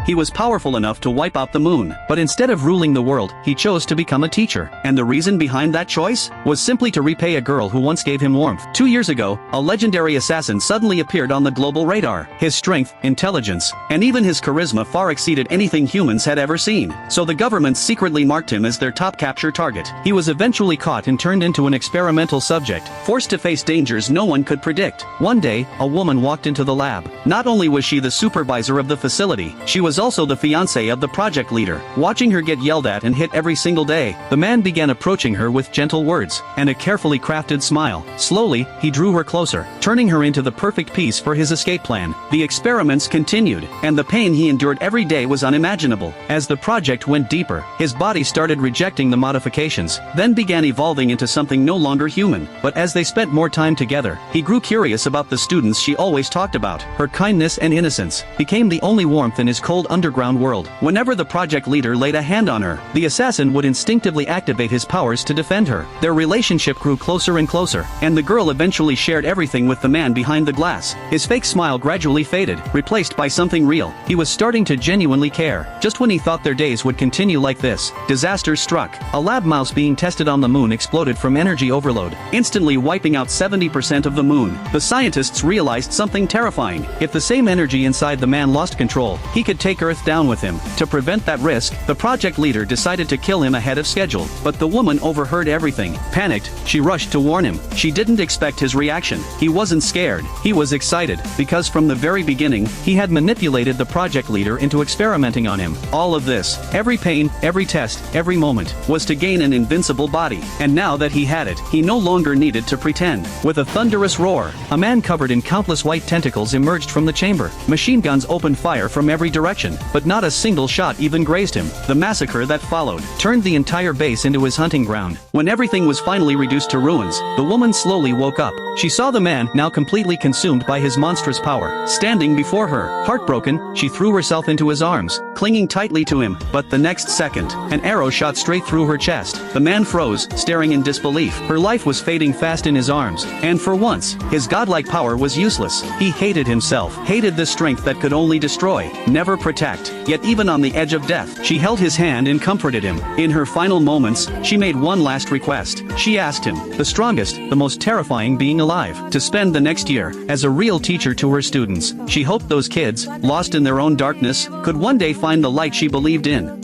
He was powerful enough to wipe out the moon, but instead of ruling the world, he chose to become a teacher. And the reason behind that choice was simply to repay a girl who once gave him warmth. 2 years ago, a legendary assassin suddenly appeared on the global radar. His strength, intelligence, and even his charisma far exceeded anything humans had ever seen. So the government secretly marked him as their top capture target. He was eventually caught and turned into an experimental subject, forced to face dangers no one could predict. One day, a woman walked into the lab. Not only was she the supervisor of the facility, she was also the fiancée of the project leader. Watching her get yelled at and hit every single day, the man began approaching her with gentle words and a carefully crafted smile. Slowly, he drew her closer, turning her into the perfect piece for his escape plan. The experiments continued, and the pain he endured every day was unimaginable. As the project went deeper, his body started rejecting the modifications, then began evolving into something no longer human. But as they spent more time together, he grew curious about the students she always talked about. Her kindness and innocence became the only warmth in his cold underground world. Whenever the project leader laid a hand on her, the assassin would instinctively activate his powers to defend her. Their relationship grew closer and closer, and the girl eventually shared everything with the man behind the glass. His fake smile gradually faded, replaced by something real. He was starting to genuinely care. Just when he thought their days would continue like this, disaster struck. A lab mouse being tested on the moon exploded from energy overload, instantly wiping out 70% of the moon. The scientists realized something terrifying. If the same energy inside the man lost control, he could take Earth down with him. To prevent that risk, the project leader decided to kill him ahead of schedule. But the woman overheard everything. Panicked, she rushed to warn him. She didn't expect his reaction. He wasn't scared. He was excited, because from the very beginning, he had manipulated the project leader into experimenting on him. All of this, every pain, every test, every moment, was to gain an invincible body. And now that he had it, he no longer needed to pretend. With a thunderous roar, a man covered in countless white tentacles emerged from the chamber. Machine guns opened fire from every direction, but not a single shot even grazed him. The massacre that followed turned the entire base into his hunting ground. When everything was finally reduced to ruins, the woman slowly woke up. She saw the man, now completely consumed by his monstrous power, standing before her. Heartbroken, she threw herself into his arms, clinging tightly to him. But the next second, an arrow shot straight through her chest. The man froze, staring in disbelief. Her life was fading fast in his arms, and for once, his godlike power was useless. He hated himself, hated the strength that could only destroy, never protect. Yet even on the edge of death, she held his hand and comforted him. In her final moments, she made one last request. She asked him, the strongest, the most terrifying being alive, to spend the next year as a real teacher to her students. She hoped those kids, lost in their own darkness, could one day find the light she believed in.